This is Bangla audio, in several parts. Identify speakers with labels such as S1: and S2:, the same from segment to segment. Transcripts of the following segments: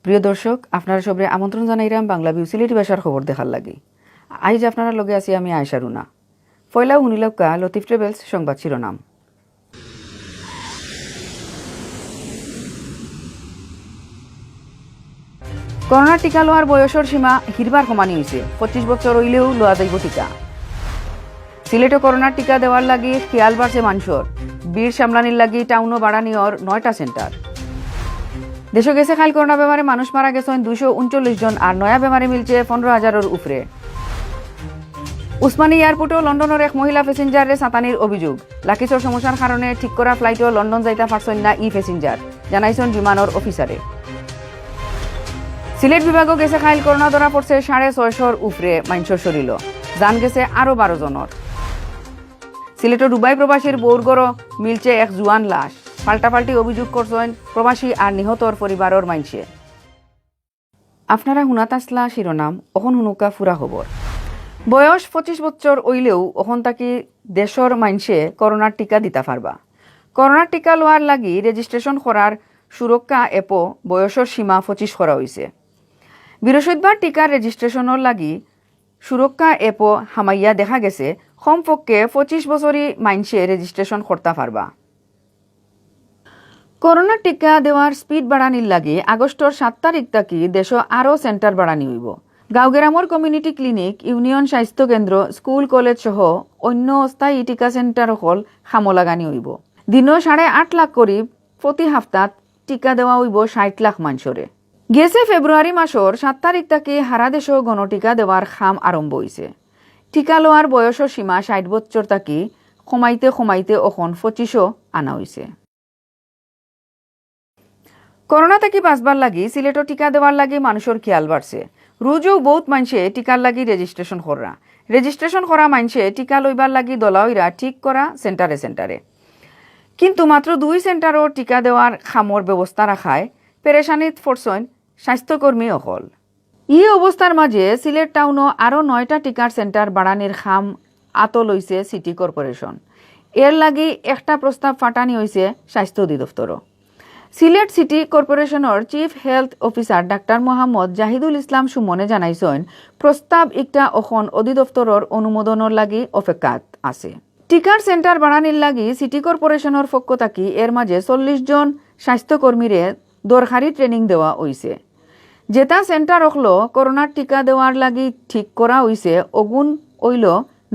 S1: প্রিয় দর্শক, আপনারা সবরে আমন্ত্রণ জানাইলাম বাংলাভিউ সিলেটি ভাষার খবর দেখার লাগি। আজ আপনারা লগে আছি আমি আয়েশা রুনা। পয়লা শুনিলকা লতিফ ট্রেভেলস সংবাদ শিরোনাম। করোনা টিকা লোয়ার বয়সের সীমা হিরবার কমানি হয়েছে। 25 বছর হইলেও লোয়া যাইব টিকা। সিলেটে করোনার টিকা দেওয়ার লাগি খেয়াল বাড়ছে মানুষের। বীর সামলানির লাগি টাউনও বাড়ানিওর 9টা সেন্টার। দেশে গেছে খাইল করোনা বেমারে মানুষ মারা গেছেন 239 জন, আর নয়া বেমারে মিলছে 15,000-এর উপরে। উসমানী এয়ারপোর্টও লন্ডনের এক মহিলা প্যাসেঞ্জারে সাতানির অভিযোগ। লাকিসর সমস্যার কারণে ঠিক করা ফ্লাইটও লন্ডন যাইতে পারছেন না প্যাসেঞ্জার, জানাইছেন বিমানের অফিসারে। সিলেট বিভাগও গেছে খাইল করোনা ধরা পড়ছে 650-এর উপরে মানুষের শরীর, জান গেছে আরও 12 জনের। সিলেটের দুবাই প্রবাসীর বৌরগড় মিলছে এক জুয়ান লাশ। পাল্টাপাল্টি অভিযোগ করছেন প্রবাসী আর নিহতর পরিবারের মাইনসে। আপনারা হুনাত আসলা শিরোনাম, অহন হুনুকা ফুরা খবর। বয়স 25 বছর হইলেও অহন তাকি দেশর মাইনসে করোনার টিকা দিতে পারবা। করোনার টিকা লোয়ার লাগি রেজিস্ট্রেশন করার সুরক্ষা এপো বয়সের সীমা 25 করা হয়েছে। বৃহস্পতিবার টিকার রেজিস্ট্রেশনের লাগি সুরক্ষা এপো হামাইয়া দেখা গেছে কমপক্ষে 25 বছরই মাইনসে রেজিস্ট্রেশন করতে পারবা। করোনা টিকা দেওয়ার স্পিড বাড়ানির লাগে আগস্টর 7 তারিখ থাকি দেশ আরও সেন্টার বাড়ানি হইব। গাঁওগ্রামর কমিউনিটি ক্লিনিক, ইউনিয়ন স্বাস্থ্য কেন্দ্র, স্কুল কলেজ সহ অন্য অস্থায়ী টিকা সেন্টার হল খামো লাগানি হইব। দিনও 8.5 লাখ করি প্রতি সপ্তাহ টিকা দেওয়া হইব 60 লাখ মানুষরে। গেছে ফেব্রুয়ারি মাসের 7 তারিখ থাকি হারা দেশ গণটিকা দেওয়ার খাম আরম্ভ হয়েছে। টিকা লোয়ার বয়সের সীমা 60 বছর থাকি কমাইতে অখন 25 আনা হয়েছে। করোনা থেকে বাঁচবার লাগি সিলেটও টিকা দেওয়ার লাগি মানুষের খেয়াল বাড়ছে। রোজও বহুত মানুষে টিকার লাগি রেজিস্ট্রেশন করা মানুষে টিকা লইবার লাগি দলাইরা ঠিক করা সেন্টারে। কিন্তু মাত্র 2 সেন্টারও টিকা দেওয়ার খামর ব্যবস্থা রাখায় পেরেশানিত পড়ছেন স্বাস্থ্যকর্মী অকল। এই অবস্থার মাঝে সিলেট টাউনও আরও 9টা টিকার সেন্টার বাড়ানির খাম আত লইছে সিটি কর্পোরেশন। এর লাগি একটা প্রস্তাব ফাটানি হয়েছে স্বাস্থ্য অধিদপ্তরও। সিলেট সিটি কর্পোরেশনের chief health officer doctor Mohammad Zahidul Islam সুমনে জানাইছেন প্রস্তাব একটা অখন অধিদপ্তরের অনুমোদনের লাগি অপেক্ষাত আছে। টিকার সেন্টার বাড়ানির লাগি সিটি কর্পোরেশনের পক্ষ থাকি এর মাঝে 40 জন স্বাস্থ্যকর্মীরে দরকারি ট্রেনিং দেওয়া হয়েছে। যেটা সেন্টার হলো করোনার টিকা দেওয়ার লাগি ঠিক করা হয়েছে অগুন ওইল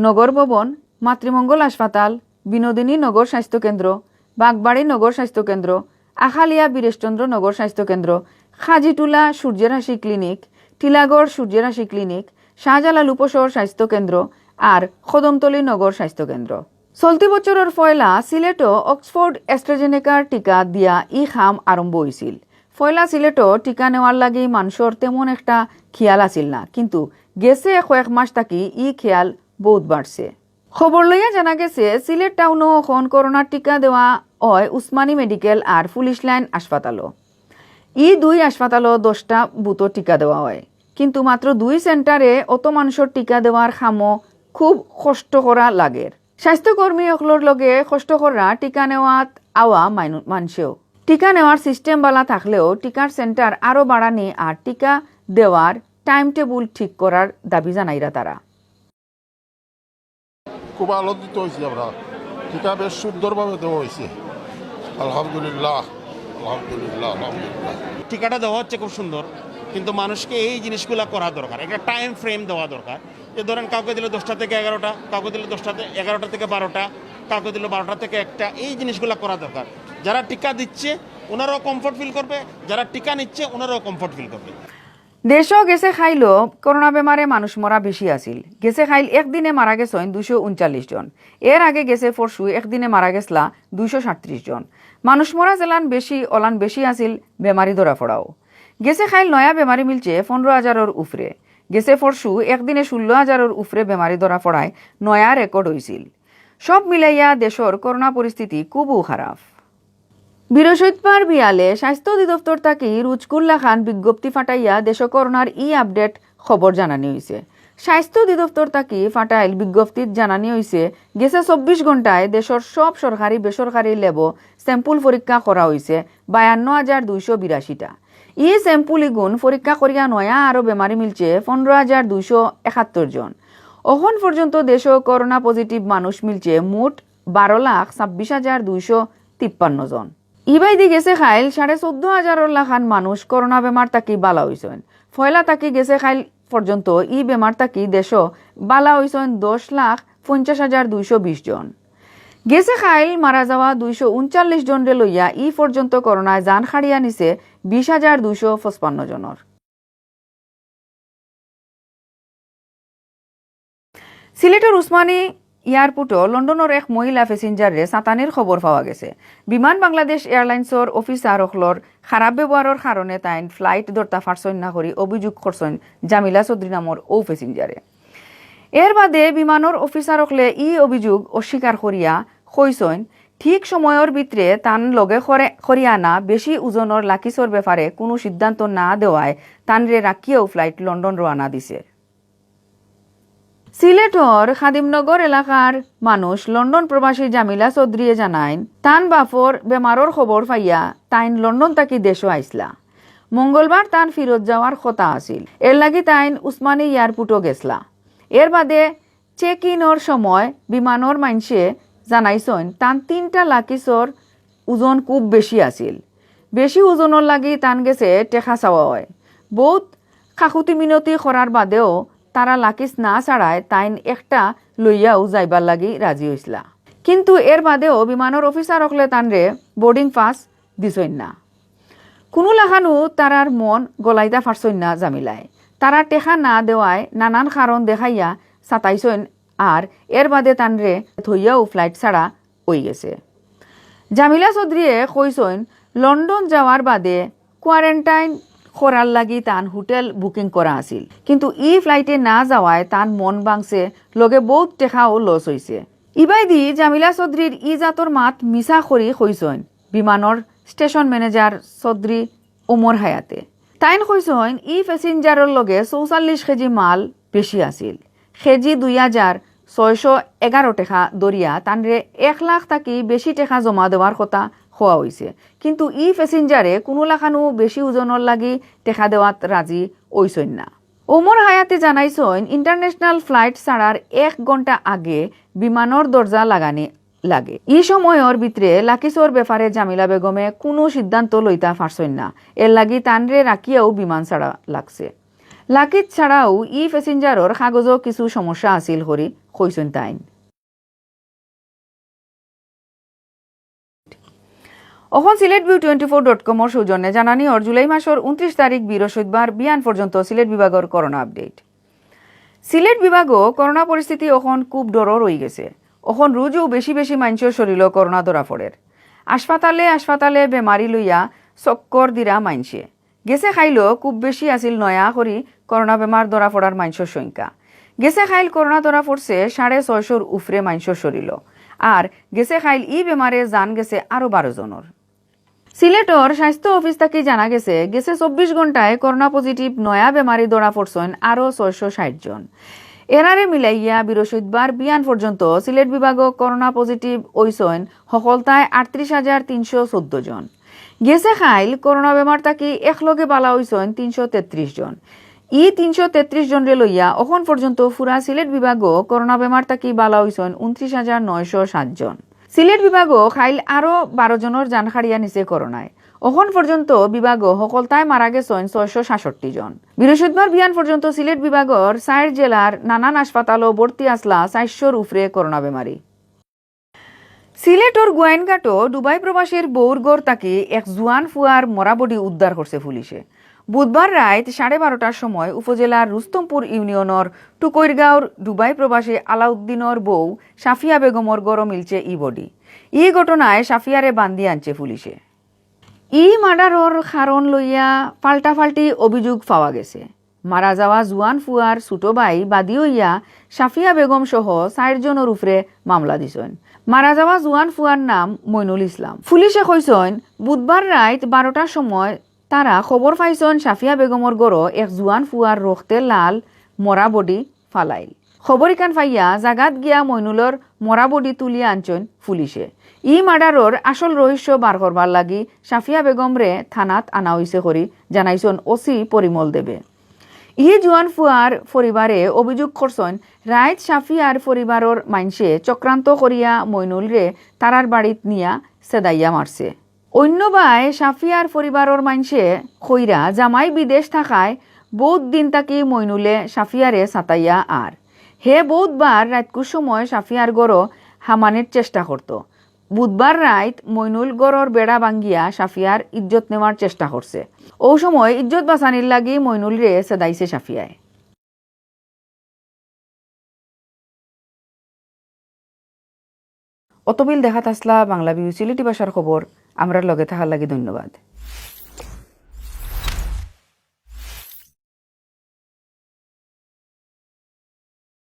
S1: নগর ভবন, মাতৃমঙ্গল হাসপাতাল, বিনোদিনী নগর স্বাস্থ্যকেন্দ্র, বাগবাড়ি নগর স্বাস্থ্যকেন্দ্র, আখালিয়া বীরেশচন্দ্র নগর স্বাস্থ্যকেন্দ্র, খাজিটুলা সূর্যরাশি ক্লিনিক, টিলাগড় সূর্যরাশি ক্লিনিক, শাহজালাল উপশহর স্বাস্থ্যকেন্দ্র আর কদমতলী নগর স্বাস্থ্যকেন্দ্র। চলতি বছরের পয়লা সিলেটও অক্সফোর্ড অ্যাস্ট্রাজেনেকার টিকা দিয়া খাম আরম্ভ হয়েছিল। পয়লা সিলেটও টিকা নেওয়ার লাগি মানুষের তেমন একটা খেয়াল আছিল না, কিন্তু গেছে কয়েক মাস থাকি খেয়াল বহুত বাড়ছে। খবর লইয়া জানা গেছে সিলেট টাউনও এখন করোনার টিকা দেওয়া হয় উসমানী মেডিকেল আর পুলিশ লাইন হাসপাতালও। 2 হাসপাতালও 10টা বুথও টিকা দেওয়া হয়, কিন্তু মাত্র 2 সেন্টারে অত মানুষের টিকা দেওয়ার খামো খুব কষ্ট করা লাগে। স্বাস্থ্যকর্মী সকলের লগে কষ্ট করা টিকা নেওয়াত আওয়া মানুষেও। টিকা নেওয়ার সিস্টেম বালা থাকলেও টিকার সেন্টার আরও বাড়ানি আর টিকা দেওয়ার টাইম টেবুল ঠিক করার দাবি জানাইরা তারা।
S2: খুব আনন্দিত হয়েছি আমরা, টিকা বেশ সুন্দরভাবে দেওয়া হয়েছে। আলহামদুলিল্লাহ।
S3: টিকাটা দেওয়া হচ্ছে খুব সুন্দর, কিন্তু মানুষকে এই জিনিসগুলো করা দরকার, একটা টাইম ফ্রেম দেওয়া দরকার। যে ধরেন কাউকে দিল 10টা থেকে 11টা, কাউকে দিল 11টা থেকে 12টা, কাউকে দিল 12টা থেকে 1টা। এই জিনিসগুলো করা দরকার। যারা টিকা দিচ্ছে ওনারাও কমফর্ট ফিল করবে, যারা টিকা নিচ্ছে ওনারাও কমফর্ট ফিল করবে।
S1: দেশও গেছে খাইল করোনা বেমারে মানুষ মরা বেশি আছিল। গেছে খাইল একদিনে মারা গেছেন 239 জন। এর আগে গেছে পরশু একদিনে মারা গেছলা 237 জন। মানুষ মরা জেলান বেশি অলান বেশি আছিল বেমারি ধরা পড়াও। গেছে খাইল নয়া বেমারি মিলছে 15,000-এর উপরে। গেছে পরশু একদিনে 16,000-এর উপরে বেমারি ধরা পড়ায় নয়া রেকর্ড হয়েছিল। সব মিলাইয়া দেশের করোনা পরিস্থিতি খুবও খারাপ। বৃহস্পতিবার বিয়ালে স্বাস্থ্য অধিদপ্তর থাকি রুজকুল্লা খান বিজ্ঞপ্তি ফাটাইয়া দেশ করোনার আপডেট খবর জানানি হয়েছে। স্বাস্থ্য অধিদপ্তর থাকি ফাটাইল বিজ্ঞপ্তিত জানানি হয়েছে গেছে 24 ঘন্টায় দেশের সব সরকারি বেসরকারি ল্যাবও স্যাম্পল পরীক্ষা করা হয়েছে 52,282টা। ই স্যাম্পুল গুণ পরীক্ষা করিয়া নয়া আরও বেমারি মিলছে 15,271 জন। অখন পর্যন্ত দেশ করোনা পজিটিভ মানুষ মিলছে মোট 12,26,253 জন। ইবাইদি গেছে খাইল 14,500 লাখান মানুষ করোনা বেমার তাকি বালা হইছেন। ফয়লা তাকি গেছে খাইল পর্যন্ত ই বেমার তাকি দেশ বালা হইছেন 10,50,220 জন। গেছে খাইল মারা যাওয়া 239 জন রে লইয়া ই পর্যন্ত করোনায় জান খাড়িয়া নিছে 20,255 জনের। সিলেটের উসমানী এয়ারপোর্টও লন্ডনের এক মহিলা প্যাসেঞ্জারে সাতানির খবর পাওয়া গেছে। বিমান বাংলাদেশ এয়ারলাইন্সর অফিসার অখলর খারাপ ব্যবহারের কারণে তাইন ফ্লাইট ধরতা ফারসন না করি অভিযোগ করছেন জামিলা চৌধুরী নামর ও প্যাসেঞ্জারে। এর বাদে বিমানের অফিসার অখলে ই অভিযোগ অস্বীকার করিয়া কইসন ঠিক সময়ের ভিতরে তান লগে করিয়া না বেশি ওজনের লাকিসর ব্যাপারে কোনো সিদ্ধান্ত না দেওয়ায় তানরে রাখিয়েও ফ্লাইট লন্ডন রওনা দিছে। সিলেটর খাদিমনগর এলাকার মানুষ লন্ডন প্রবাসী জামিলা চৌধুরীয়ে জানাইন তান বাফর বেমারর খবর পাইয়া তাইন লন্ডন তাকি দেশও আইসলা। মঙ্গলবার তান ফিরত যাওয়ার কথা আছিল, এর লাগি তাইন উসমানী এয়ারপোর্টও গেছলা। এর বাদে চেক ইনর সময় বিমানর মাইনসে জানাইছেন তান 3টা লাকিসর ওজন খুব বেশি আছিল। বেশি ওজনের লাগি তান গেছে টেকা চাওয়া হয়। বহুত খাকুতি মিনতি করার বাদেও তারা লাকিস না ছাড়ায় তাইন একটা লইয়াও যাইবার লাগি রাজি হইসলা। কিন্তু এর বাদেও বিমানের অফিসার হকলে তানরে বোর্ডিং পাস দিছইন না। কোনো লাখানো তারার মন গলাইতা ফারছইন না জামিলায়। তারা টেকা না দেওয়ায় নানান কারণ দেখাইয়া সাতাইছইন আর এর বাদে তানরে থইয়াও ফ্লাইট ছাড়া হই গেছে। জামিলা চৌধুরীয়ে কইছইন লন্ডন যাওয়ার বাদে কোয়ারেন্টাইন করার লাগি তান হোটেল বুকিং করা আছিল, কিন্তু ই ফ্লাইটে না যাওয়ায় তান মন ভাঙছে, লগে বহুত টেকাও লস হইছে। ইবাইদি জামিলা চৌধুরীর ই জাতর মাত মিছা করি কইছইন বিমানর স্টেশন ম্যানেজার চৌধুরী ওমর হায়াতে। তাইন কইছইন ই প্যাসেঞ্জারের লগে 44 কেজি মাল বেশি আছিল। কেজি 2,611 টাকা দরিয়া তানরে 1 লাখ থাকি বেশি টাকা জমা দেওয়ার কথা হওয়া হয়েছে, কিন্তু ই প্যাসেঞ্জারে কোনো লাখানো বেশি ওজনের লাগি টেকা দেওয়াত রাজি হইছইন না। ওমর হায়াতে জানাইছইন ইন্টারন্যাশনাল ফ্লাইট ছাড়ার 1 ঘন্টা আগে বিমানর দরজা লাগানি লাগে। ই সময়ের ভিতরে লাকিসর ব্যাপারে জামিলা বেগমে কোনো সিদ্ধান্ত লইতা পারছইন না, এর লাগি তানরে রাখিয়াও বিমান ছাড়া লাগছে। লাকিত ছাড়াও ই প্যাসেঞ্জারর কাগজও কিছু সমস্যা আছিল করি কইছইন তাইন। অখন Sylheti24.com সৌজন্যে জানানি ওর জুলাই মাসের 29 তারিখ বৃহস্পতিবার বিয়ান পর্যন্ত সিলেট বিভাগের করোনা আপডেট। সিলেট বিভাগও করোনা পরিস্থিতি এখন খুব ডরর হয়ে গেছে। এখন রোজও বেশি বেশি মানুষের শরীরও করোনা ধরা পড়ের। হাসপাতালে বেমারি লইয়া চক্কর দিরা মাইনছে গেছে খাইলেও খুব বেশি আছিল নয়া করি করোনা বেমার ধরা পড়ার মানুষের সংখ্যা। গেছে খাইল করোনা ধরা পড়ছে 650 উফরে মানুষের শরীর, আর গেছে খাইল ই বেমারে জান গেছে আরো 12 জনের। সিলেটর স্বাস্থ্য অফিস থেকে জানা গেছে 24 ঘন্টায় করোনা পজিটিভ নয়া বেমারি ধরা পড়ছেন আরো 660 জন। এরারে মিলাইয়া বৃহস্পতিবার বিয়ান পর্যন্ত সিলেট বিভাগ করোনা পজিটিভ হইছেন সকলতায় 38,314 জন। গেছে খাইল করোনা বেমার তাকি একলগে বালা হইছেন 333 জন। ই 333 জন রে লইয়া এখন পর্যন্ত পুরা সিলেট বিভাগ করোনা বেমার তাকি বালা হইছেন 29,907 জন। সিলেট বিভাগ খাইল আরো 12 জনের জান খাড়িয়া নিছে করোনায়। এখন পর্যন্ত বিভাগ সকলতায় মারা গেছেন 666 জন। বৃহস্পতিবার বিয়ান পর্যন্ত সিলেট বিভাগের 4 জেলার নানান হাসপাতালও ভর্তি আসলা 400 উফরে করোনা বেমারি। সিলেটর গোয়েনঘাটও দুবাই প্রবাসীর বৌরগড় তাকি এক জুয়ান ফুয়ার মরাবডি উদ্ধার করছে পুলিশে। বুধবার রাত 12:30টার সময় উপজেলার রুস্তমপুর ইউনিয়নের টুকৈরগাঁওর দুবাই প্রবাসী আলাউদ্দিনের বউ সাফিয়া বেগমর গড় মিলছে ই বডি। এই ঘটনায় সাফিয়ারে বান্দি আনছে পুলিশে। ই মার্ডারর কারণ লইয়া পাল্টাপাল্টি অভিযোগ পাওয়া গেছে। মারা যাওয়া জুয়ান ফুয়ার ছোট ভাই বাদী হইয়া সাফিয়া বেগম সহ 4 জনের উপরে মামলা দিছেন। মারা যাওয়া জুয়ান ফুয়ার নাম মইনুল ইসলাম। পুলিশে কইছেন বুধবার রাত 12টার সময় তারা খবর পাইছেন সাফিয়া বেগমর গড় এক জুয়ান ফুয়ার রক্তে লাল মরা বডি ফালাইল। খবর ইকান পাইয়া জাগাত গিয়া মইনুলর মরা বডি তুলিয়া আনছেন পুলিশে। ই মার্ডারর আসল রহস্য বার করবার লাগি সাফিয়া বেগমরে থানাত আনা হইছে করি জানাইছন ওসি পরিমল দেবে। জোয়ান ফুয়ার পরিবারে অভিযোগ করছেন রাইত সাফিয়ার পরিবারের মাইনসে চক্রান্ত করিয়া মইনুলরে তারার বাড়িত নিয়া সেদাইয়া মারছে। অন্য বাই সাফিয়ার পরিবারের মাইনসে খইরা জামাই বিদেশ থাকায় বহুত দিন তাকি মইনুলে সাফিয়ারে সাতাইয়া আর হে বহুতবার রাতকুর সময় সাফিয়ার গড় হামানের চেষ্টা করত। বুধবার রাত মইনুল গড়র বেড়া ভাঙ্গিয়া সাফিয়ার ইজ্জত নেওয়ার চেষ্টা করছে। ও সময় ইজ্জত বাঁচানির লাগি মইনুল রে সেদাইছে সাফিয়ায়। অতবিল দেখাত আসলা বাংলা ভিউ সিলেটি ভাষার খবর। আমরার লগে থাকার লাগি ধন্যবাদ।